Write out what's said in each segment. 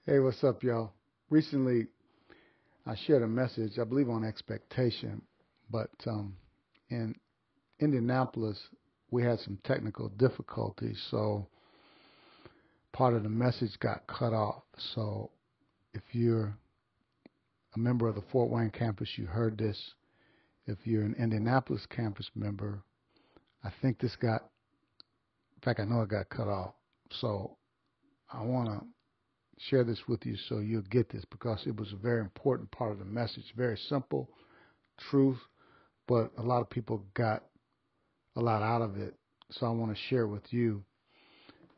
Hey, what's up, y'all? Recently, I shared a message, I believe on expectation, but in Indianapolis, we had some technical difficulties, so part of the message got cut off. So if you're a member of the Fort Wayne campus, you heard this. If you're an Indianapolis campus member, I think in fact, I know it got cut off. So I want to share this with you so you'll get this because it was a very important part of the message. Very simple truth, but a lot of people got a lot out of it. So I want to share with you.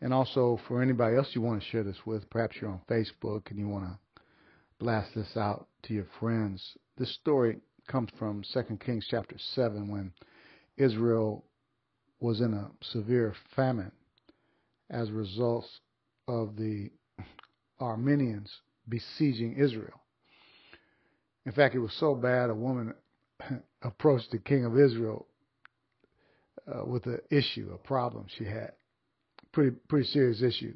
And also for anybody else you want to share this with, perhaps you're on Facebook and you want to blast this out to your friends. This story comes from 2 Kings chapter 7 when Israel was in a severe famine as a result of the Armenians besieging Israel. In fact, it was so bad a woman approached the king of Israel with an issue, a problem she had. Pretty serious issue.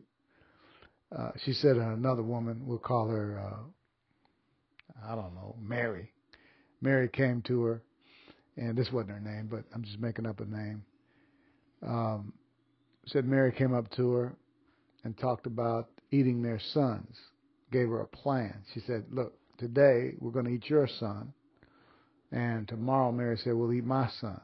She said another woman, we'll call her, I don't know, Mary. Mary came to her, and this wasn't her name, but I'm just making up a name. Said Mary came up to her and talked about eating their sons. Gave her a plan. She said, look, today we're going to eat your son, and tomorrow, Mary said, we'll eat my son.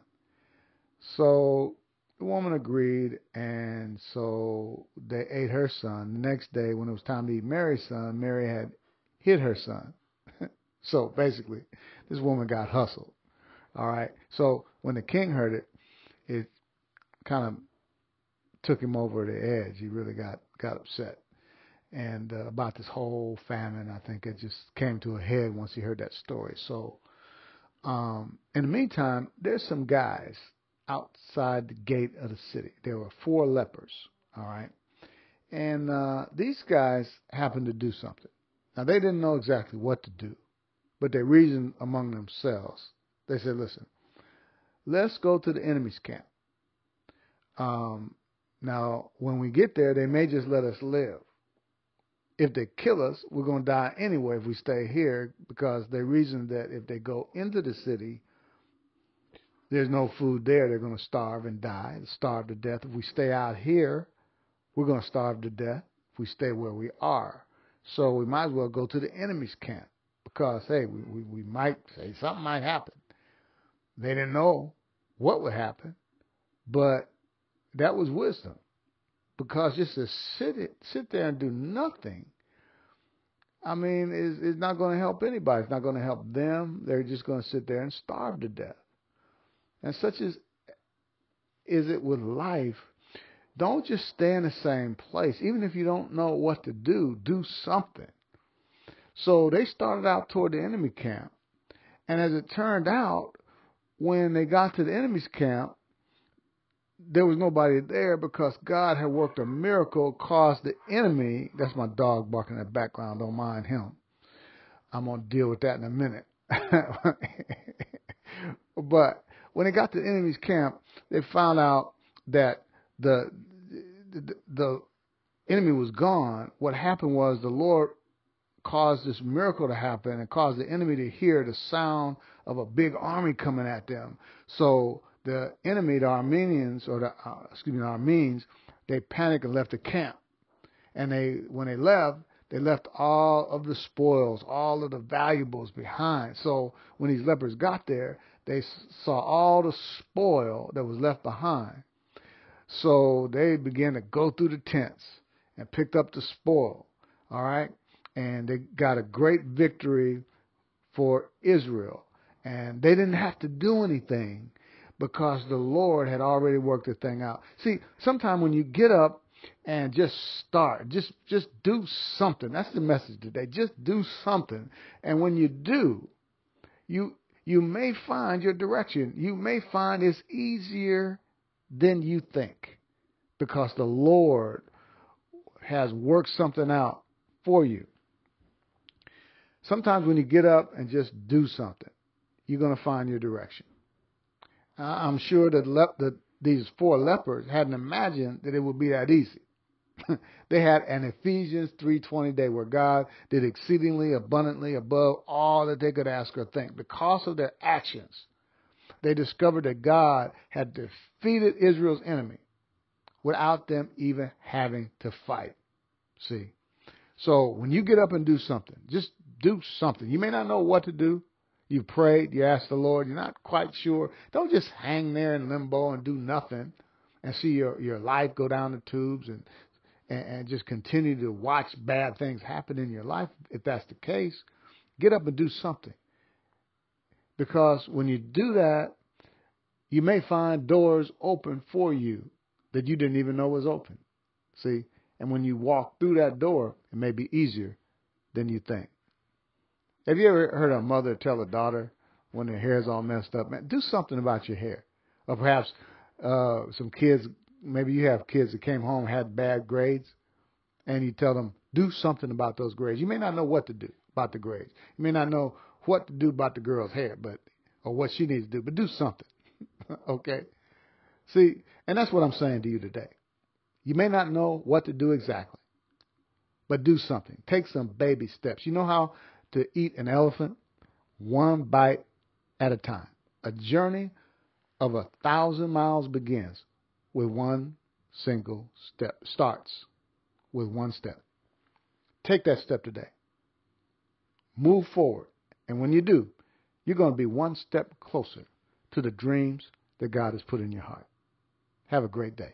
So the woman agreed, and so they ate her son. The next day, when it was time to eat Mary's son, Mary had hid her son. So basically, this woman got hustled. All right. So when the king heard it, it kind of took him over the edge. He really got upset. And about this whole famine, I think it just came to a head once he heard that story. So in the meantime, there's some guys outside the gate of the city. There were 4 lepers, all right? And these guys happened to do something. Now, they didn't know exactly what to do, but they reasoned among themselves. They said, listen, let's go to the enemy's camp. Now, when we get there, they may just let us live. If they kill us, we're going to die anyway if we stay here, because they reasoned that if they go into the city, there's no food there. They're going to starve and die, starve to death. If we stay out here, we're going to starve to death if we stay where we are. So we might as well go to the enemy's camp because, hey, we might say something might happen. They didn't know what would happen, but that was wisdom, because just to sit there and do nothing, I mean, is not going to help anybody. It's not going to help them. They're just going to sit there and starve to death. And such is it with life. Don't just stay in the same place. Even if you don't know what to do something. So they started out toward the enemy camp. And as it turned out, when they got to the enemy's camp, there was nobody there because God had worked a miracle, caused the enemy, that's my dog barking in the background, don't mind him. I'm going to deal with that in a minute. But when they got to the enemy's camp, they found out that the enemy was gone. What happened was the Lord caused this miracle to happen and caused the enemy to hear the sound of a big army coming at them. So the enemy, the Armenians, or the Armenes, they panicked and left the camp. And when they left all of the spoils, all of the valuables behind. So when these lepers got there, they saw all the spoil that was left behind. So they began to go through the tents and picked up the spoil. All right? And they got a great victory for Israel. And they didn't have to do anything because the Lord had already worked the thing out. See, sometimes when you get up and just start, just do something. That's the message today. Just do something. And when you do, you may find your direction. You may find it's easier than you think because the Lord has worked something out for you. Sometimes when you get up and just do something, you're going to find your direction. I'm sure that these 4 lepers hadn't imagined that it would be that easy. They had an Ephesians 3:20 day where God did exceedingly abundantly above all that they could ask or think. Because of their actions, they discovered that God had defeated Israel's enemy without them even having to fight. See? So when you get up and do something, just do something. You may not know what to do. You prayed, you asked the Lord, you're not quite sure. Don't just hang there in limbo and do nothing and see your life go down the tubes and just continue to watch bad things happen in your life. If that's the case, get up and do something. Because when you do that, you may find doors open for you that you didn't even know was open. See? And when you walk through that door, it may be easier than you think. Have you ever heard a mother tell a daughter when their hair's all messed up, man, do something about your hair? Or perhaps some kids, maybe you have kids that came home and had bad grades, and you tell them, do something about those grades. You may not know what to do about the grades. You may not know what to do about the girl's hair, or what she needs to do, but do something. Okay? See, and that's what I'm saying to you today. You may not know what to do exactly, but do something. Take some baby steps. You know how to eat an elephant? One bite at a time. A journey of 1,000 miles begins with one single step. Starts with one step. Take that step today. Move forward. And when you do, you're going to be one step closer to the dreams that God has put in your heart. Have a great day.